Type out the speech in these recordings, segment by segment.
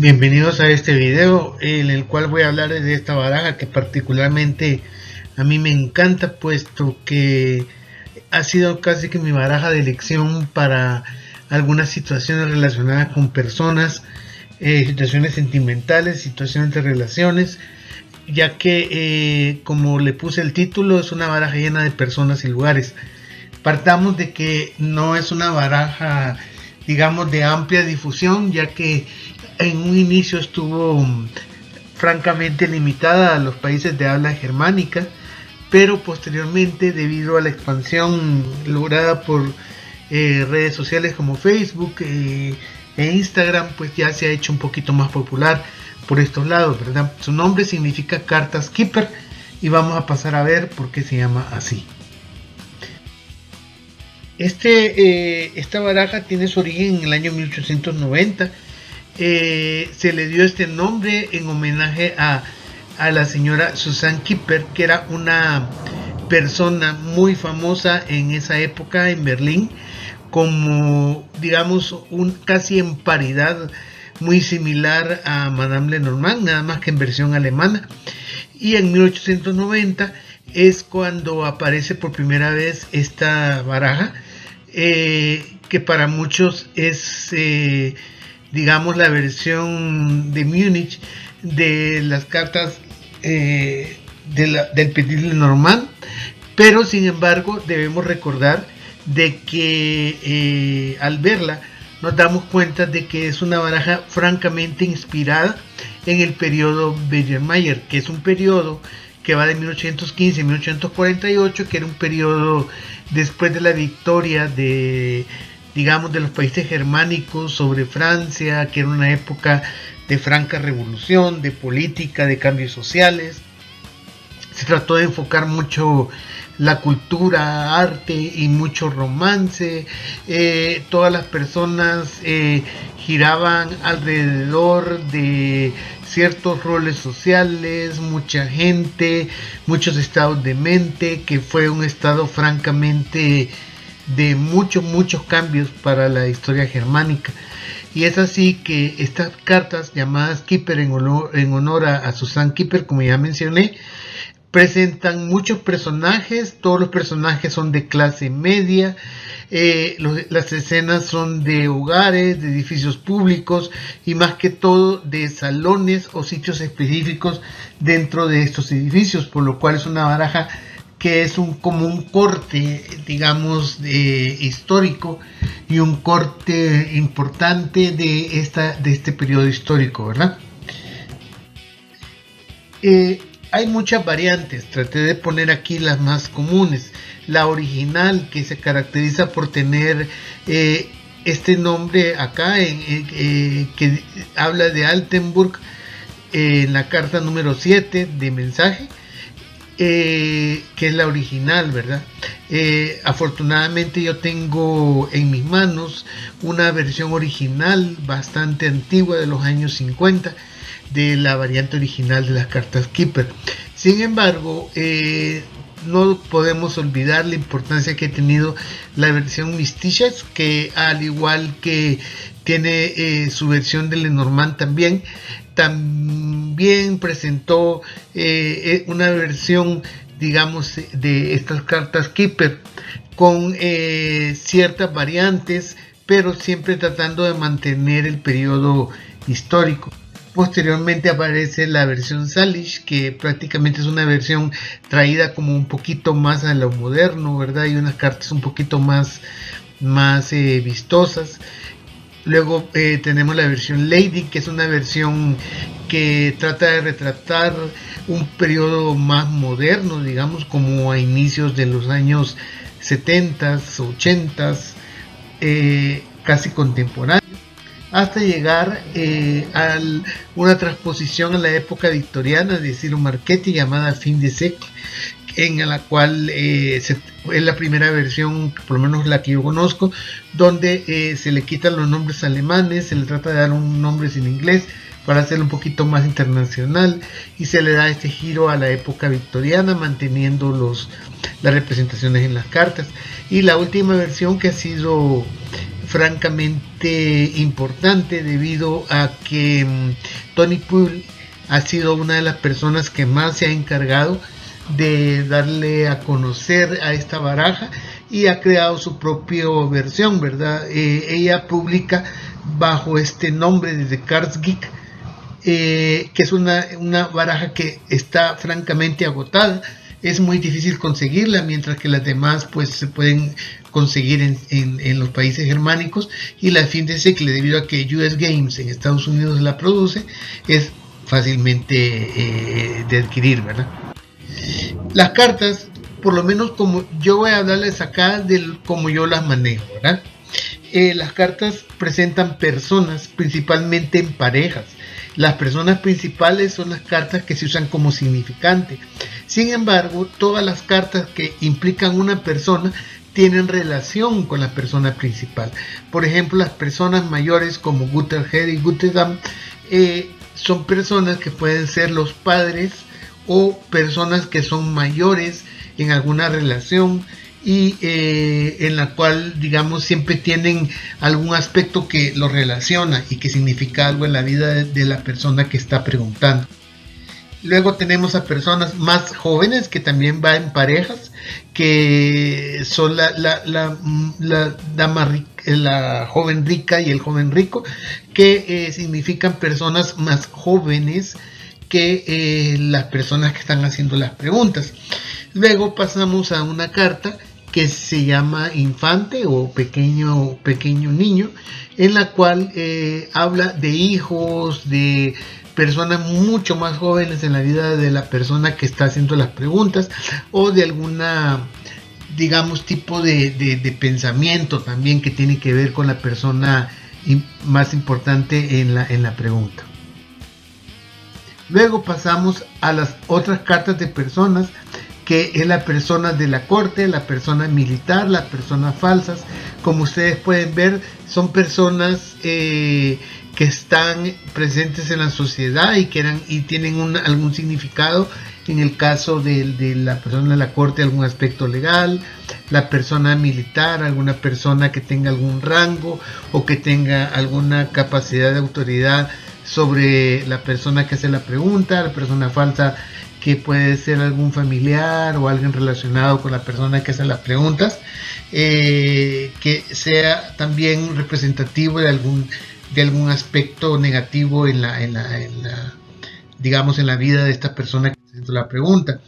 Bienvenidos a este video en el cual voy a hablar de esta baraja que particularmente a mí me encanta, puesto que ha sido casi que mi baraja de elección para algunas situaciones relacionadas con personas, situaciones sentimentales, situaciones de relaciones, ya que como le puse el título, es una baraja llena de personas y lugares. Partamos de que no es una baraja, digamos, de amplia difusión, ya que en un inicio estuvo francamente limitada a los países de habla germánica, pero posteriormente, debido a la expansión lograda por redes sociales como Facebook e Instagram, pues ya se ha hecho un poquito más popular por estos lados, ¿verdad? Su nombre significa cartas Keeper y vamos a pasar a ver por qué se llama así. Esta baraja tiene su origen en el año 1890. Se le dio este nombre en homenaje a la señora Susan Keeper, que era una persona muy famosa en esa época en Berlín, como digamos casi en paridad, muy similar a Madame Lenormand, nada más que en versión alemana. Y en 1890 es cuando aparece por primera vez esta baraja, que para muchos es digamos la versión de Múnich de las cartas del Petit Lenormand, pero sin embargo debemos recordar de que al verla nos damos cuenta de que es una baraja francamente inspirada en el periodo Biedermeier, que es un periodo que va de 1815 a 1848, que era un periodo después de la victoria de, digamos, de los países germánicos sobre Francia, que era una época de franca revolución, de política, de cambios sociales. Se trató de enfocar mucho la cultura, arte y mucho romance. Todas las personas giraban alrededor de ciertos roles sociales, mucha gente, muchos estados de mente, que fue un estado francamente de muchos cambios para la historia germánica. Y es así que estas cartas llamadas Keeper en honor a Susan Keeper, como ya mencioné, presentan muchos personajes. Todos los personajes son de clase media. Las escenas son de hogares, de edificios públicos y más que todo de salones o sitios específicos dentro de estos edificios, por lo cual es una baraja que es como un corte, digamos, histórico y un corte importante de este periodo histórico, ¿verdad? Hay muchas variantes, traté de poner aquí las más comunes. La original, que se caracteriza por tener este nombre acá, que habla de Altenburg, en la carta número 7 de mensaje, que es la original, ¿verdad? Afortunadamente yo tengo en mis manos una versión original bastante antigua de los años 50 de la variante original de las cartas Keeper. Sin embargo, no podemos olvidar la importancia que ha tenido la versión Mystichas, que al igual que tiene su versión de Lenormand también presentó una versión, digamos, de estas cartas Keeper con ciertas variantes, pero siempre tratando de mantener el periodo histórico. Posteriormente aparece la versión Salish, que prácticamente es una versión traída como un poquito más a lo moderno, ¿verdad? Y unas cartas un poquito más vistosas. Luego tenemos la versión Lady, que es una versión que trata de retratar un periodo más moderno, digamos, como a inicios de los años 70, 80, casi contemporáneo, hasta llegar a una transposición a la época victoriana de Ciro Marchetti llamada Fin de Siècle, en la cual es la primera versión, por lo menos la que yo conozco, donde se le quitan los nombres alemanes, se le trata de dar un nombre en inglés para hacerlo un poquito más internacional y se le da este giro a la época victoriana, manteniendo las representaciones en las cartas. Y la última versión, que ha sido francamente importante debido a que Tony Poole ha sido una de las personas que más se ha encargado de darle a conocer a esta baraja y ha creado su propia versión, ¿verdad? Ella publica bajo este nombre de The Cards Geek, que es una baraja que está francamente agotada. Es muy difícil conseguirla, mientras que las demás pues se pueden conseguir en los países germánicos, y la fíjense que debido a que US Games en Estados Unidos la produce, es fácilmente de adquirir, ¿verdad? Las cartas, por lo menos como yo voy a hablarles acá de cómo yo las manejo, ¿verdad? Las cartas presentan personas, principalmente en parejas. Las personas principales son las cartas que se usan como significante. Sin embargo, todas las cartas que implican una persona tienen relación con la persona principal. Por ejemplo, las personas mayores como Gutterhead y Gutterdam son personas que pueden ser los padres o personas que son mayores en alguna relación y en la cual, digamos, siempre tienen algún aspecto que lo relaciona y que significa algo en la vida de la persona que está preguntando. Luego tenemos a personas más jóvenes que también van en parejas, que son la joven rica y el joven rico, que significan personas más jóvenes que las personas que están haciendo las preguntas. Luego pasamos a una carta que se llama infante o pequeño niño, en la cual habla de hijos, de personas mucho más jóvenes en la vida de la persona que está haciendo las preguntas, o de alguna, digamos, tipo de pensamiento también que tiene que ver con la persona más importante en la pregunta. Luego pasamos a las otras cartas de personas, que es la persona de la corte, la persona militar, las personas falsas. Como ustedes pueden ver, son personas que están presentes en la sociedad y tienen algún significado. En el caso de la persona de la corte, algún aspecto legal; la persona militar, alguna persona que tenga algún rango o que tenga alguna capacidad de autoridad sobre la persona que hace la pregunta; la persona falsa, que puede ser algún familiar o alguien relacionado con la persona que hace las preguntas, que sea también representativo de algún aspecto negativo en la vida de esta persona que hace la pregunta.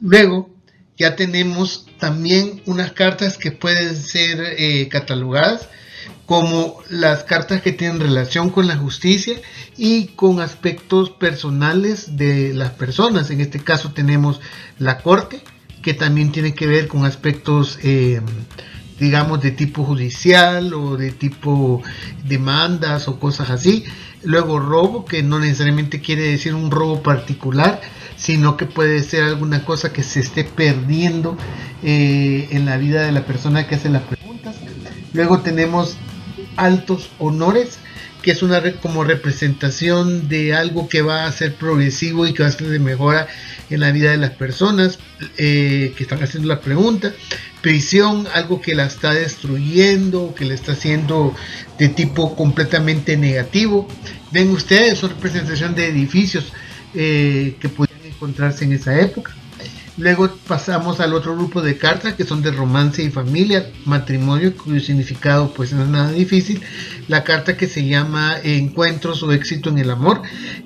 Luego ya tenemos también unas cartas que pueden ser catalogadas como las cartas que tienen relación con la justicia y con aspectos personales de las personas. En este caso tenemos la corte, que también tiene que ver con aspectos digamos de tipo judicial o de tipo demandas o cosas así. Luego robo, que no necesariamente quiere decir un robo particular, sino que puede ser alguna cosa que se esté perdiendo en la vida de la persona que hace las preguntas. Luego tenemos altos honores, que es como representación de algo que va a ser progresivo y que va a ser de mejora en la vida de las personas que están haciendo la pregunta. Prisión, algo que la está destruyendo, que le está haciendo de tipo completamente negativo. Ven ustedes, son representación de edificios que podían encontrarse en esa época. Luego pasamos al otro grupo de cartas, que son de romance y familia, matrimonio, cuyo significado pues no es nada difícil. La carta que se llama encuentros o éxito en el amor,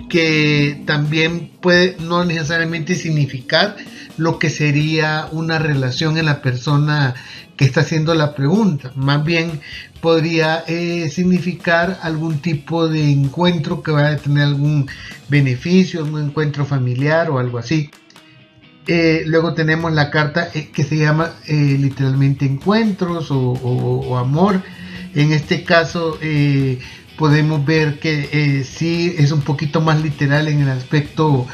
que también puede no necesariamente significar lo que sería una relación en la persona que está haciendo la pregunta. Más bien podría significar algún tipo de encuentro que vaya a tener algún beneficio, un encuentro familiar o algo así. Luego tenemos la carta que se llama literalmente encuentros o amor. En este caso podemos ver que sí es un poquito más literal en el aspecto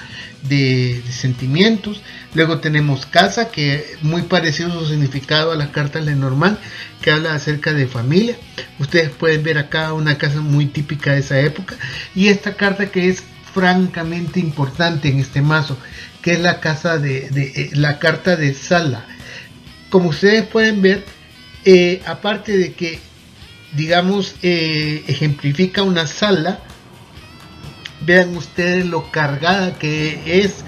de sentimientos. Luego tenemos casa, que es muy parecido su significado a las cartas Lenormand, que habla acerca de familia. Ustedes pueden ver acá una casa muy típica de esa época. Y esta carta que es francamente importante en este mazo, que es la casa la carta de Sala. Como ustedes pueden ver, aparte de que digamos, ejemplifica una sala. Vean ustedes lo cargada que es,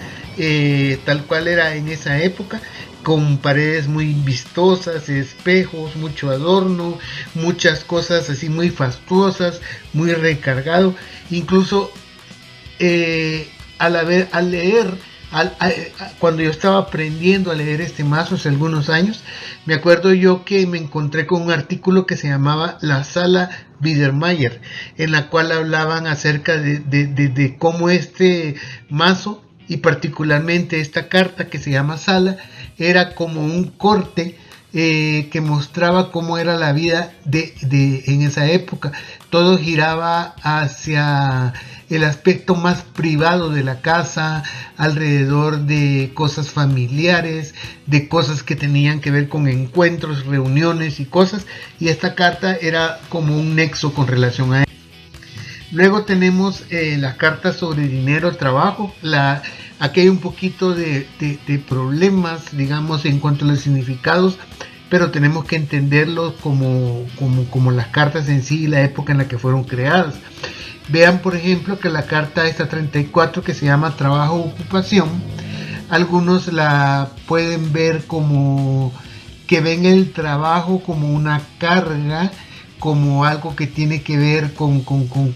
tal cual era en esa época, con paredes muy vistosas, espejos, mucho adorno, muchas cosas así muy fastuosas, muy recargado. Incluso al leer, cuando yo estaba aprendiendo a leer este mazo hace algunos años, me acuerdo yo que me encontré con un artículo que se llamaba La Sala Biedermeier, en la cual hablaban acerca de cómo este mazo, y particularmente esta carta que se llama Sala, era como un corte que mostraba cómo era la vida en esa época. Todo giraba hacia el aspecto más privado de la casa, alrededor de cosas familiares, de cosas que tenían que ver con encuentros, reuniones y cosas, y esta carta era como un nexo con relación a eso. Luego tenemos las cartas sobre dinero, trabajo. Aquí hay un poquito de problemas, digamos, en cuanto a los significados, pero tenemos que entenderlos como las cartas en sí y la época en la que fueron creadas. Vean, por ejemplo, que la carta esta 34, que se llama trabajo o ocupación, algunos la pueden ver como que ven el trabajo como una carga, como algo que tiene que ver con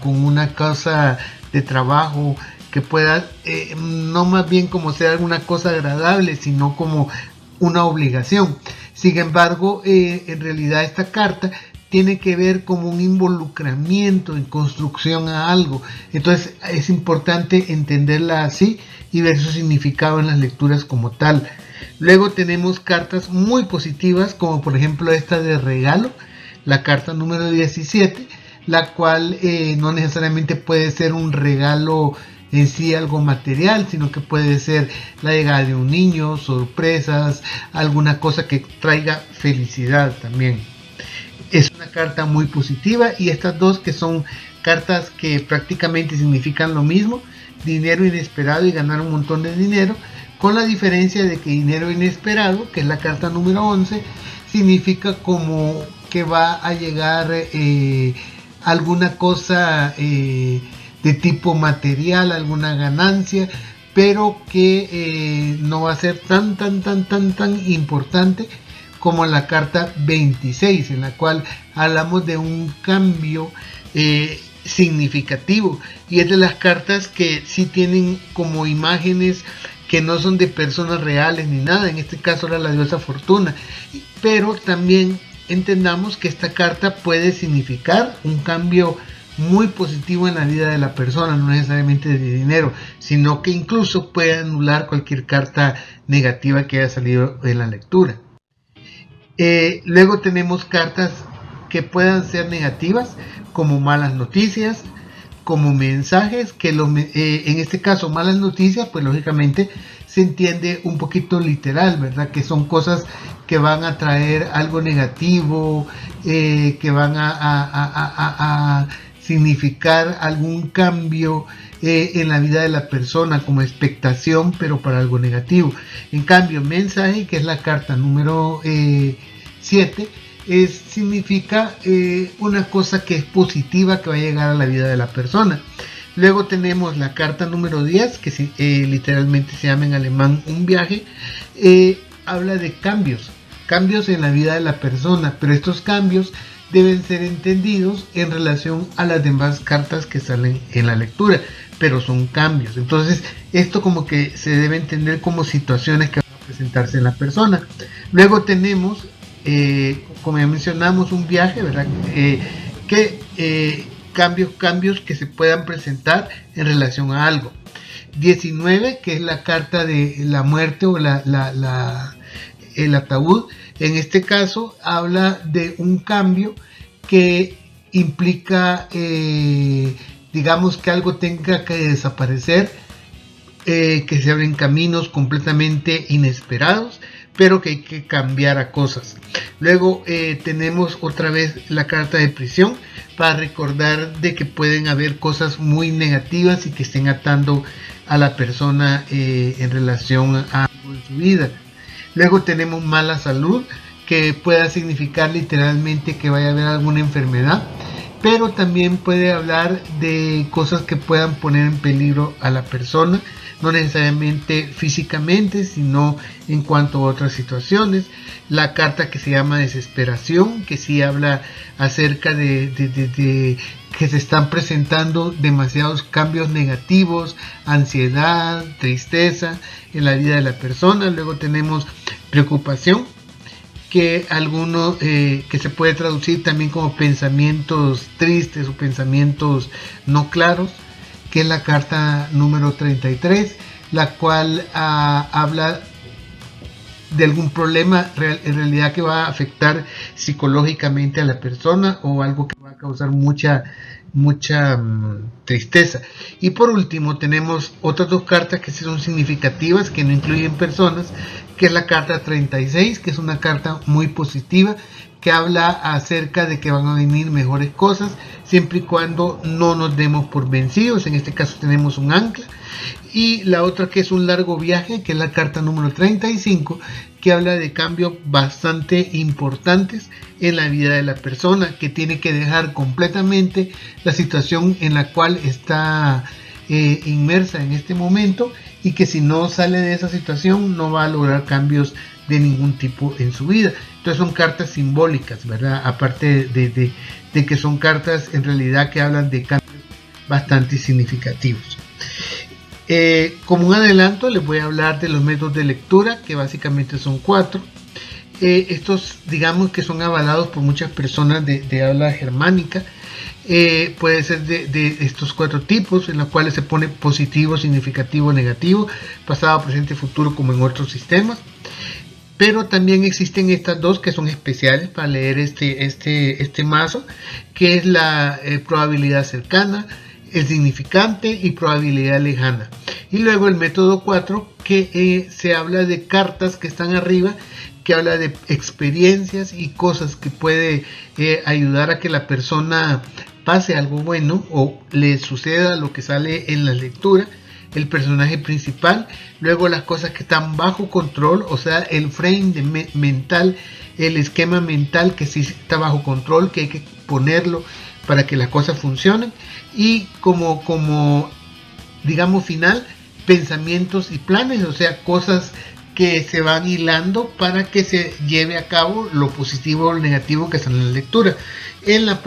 una cosa de trabajo que pueda, no más bien como ser alguna cosa agradable, sino como una obligación. Sin embargo, en realidad esta carta tiene que ver como un involucramiento en construcción a algo. Entonces es importante entenderla así y ver su significado en las lecturas como tal. Luego tenemos cartas muy positivas, como por ejemplo esta de regalo, la carta número 17, la cual no necesariamente puede ser un regalo en sí, algo material, sino que puede ser la llegada de un niño, sorpresas, alguna cosa que traiga felicidad también. Es una carta muy positiva, y estas dos que son cartas que prácticamente significan lo mismo, dinero inesperado y ganar un montón de dinero, con la diferencia de que dinero inesperado, que es la carta número 11, significa como que va a llegar alguna cosa de tipo material, alguna ganancia, pero que no va a ser tan importante como la carta 26, en la cual hablamos de un cambio significativo, y es de las cartas que sí tienen como imágenes que no son de personas reales ni nada. En este caso era la diosa Fortuna, pero también entendamos que esta carta puede significar un cambio muy positivo en la vida de la persona, no necesariamente de dinero, sino que incluso puede anular cualquier carta negativa que haya salido en la lectura. Luego tenemos cartas que puedan ser negativas, como malas noticias, como mensajes, que en este caso malas noticias, pues lógicamente se entiende un poquito literal, ¿verdad? Que son cosas que van a traer algo negativo, que van a significar algún cambio en la vida de la persona, como expectación, pero para algo negativo. En cambio, mensaje, que es la carta número 7, significa una cosa que es positiva, que va a llegar a la vida de la persona. Luego tenemos la carta número 10, que literalmente se llama en alemán un viaje. Habla de cambios en la vida de la persona, pero estos cambios deben ser entendidos en relación a las demás cartas que salen en la lectura, pero son cambios. Entonces esto como que se debe entender como situaciones que van a presentarse en la persona. Luego tenemos, como ya mencionamos, un viaje, ¿verdad? Cambios que se puedan presentar en relación a algo. 19, que es la carta de la muerte o el ataúd. En este caso habla de un cambio que implica, digamos, que algo tenga que desaparecer, que se abren caminos completamente inesperados, pero que hay que cambiar a cosas. Luego tenemos otra vez la carta de prisión, para recordar de que pueden haber cosas muy negativas y que estén atando a la persona en relación a algo en su vida. Luego tenemos mala salud, que pueda significar literalmente que vaya a haber alguna enfermedad, pero también puede hablar de cosas que puedan poner en peligro a la persona, no necesariamente físicamente, sino en cuanto a otras situaciones. La carta que se llama desesperación, que sí habla acerca de que se están presentando demasiados cambios negativos, ansiedad, tristeza en la vida de la persona. Luego tenemos preocupación, que que se puede traducir también como pensamientos tristes o pensamientos no claros, que es la carta número 33, la cual habla de algún problema en realidad que va a afectar psicológicamente a la persona, o algo que va a causar mucha tristeza. Y por último tenemos otras dos cartas que sí son significativas, que no incluyen personas, que es la carta 36, que es una carta muy positiva, que habla acerca de que van a venir mejores cosas siempre y cuando no nos demos por vencidos. En este caso tenemos un ancla. Y la otra, que es un largo viaje, que es la carta número 35, que habla de cambios bastante importantes en la vida de la persona, que tiene que dejar completamente la situación en la cual está inmersa en este momento, y que si no sale de esa situación no va a lograr cambios de ningún tipo en su vida. Entonces son cartas simbólicas, ¿verdad? Aparte de que son cartas en realidad que hablan de cambios bastante significativos. Como un adelanto les voy a hablar de los métodos de lectura, que básicamente son 4. Estos, digamos que son avalados por muchas personas de habla germánica. Puede ser de estos 4 tipos, en los cuales se pone positivo, significativo, negativo, pasado, presente, futuro, como en otros sistemas. Pero también existen estas dos que son especiales para leer este mazo, que es la probabilidad cercana, el significante y probabilidad lejana. Y luego el método 4, que se habla de cartas que están arriba, que habla de experiencias y cosas que puede ayudar a que la persona pase algo bueno o le suceda lo que sale en la lectura. El personaje principal, luego las cosas que están bajo control, o sea, el frame mental, el esquema mental que sí está bajo control, que hay que ponerlo para que las cosas funcionen, y como digamos final, pensamientos y planes, o sea, cosas que se van hilando para que se lleve a cabo lo positivo o lo negativo que está en la lectura. En el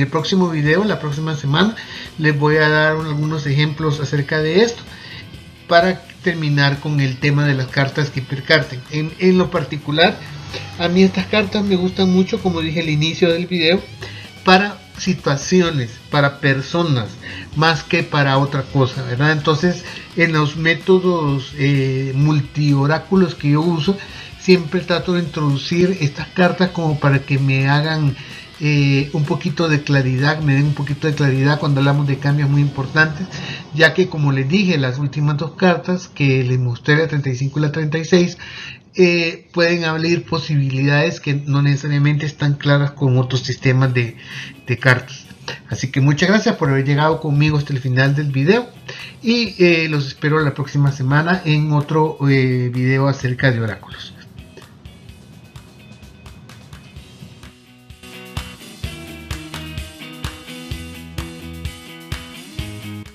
próximo video, la próxima semana, les voy a dar algunos ejemplos acerca de esto para terminar con el tema de las cartas que percarten. En lo particular, a mí estas cartas me gustan mucho, como dije al inicio del video, para situaciones, para personas, más que para otra cosa, ¿verdad? Entonces, en los métodos multioráculos que yo uso, siempre trato de introducir estas cartas como para que me hagan un poquito de claridad, me den un poquito de claridad cuando hablamos de cambios muy importantes, ya que, como les dije, las últimas dos cartas que les mostré, la 35 y la 36, pueden abrir posibilidades que no necesariamente están claras con otros sistemas de cartas. Así que muchas gracias por haber llegado conmigo hasta el final del video, y los espero la próxima semana en otro video acerca de oráculos.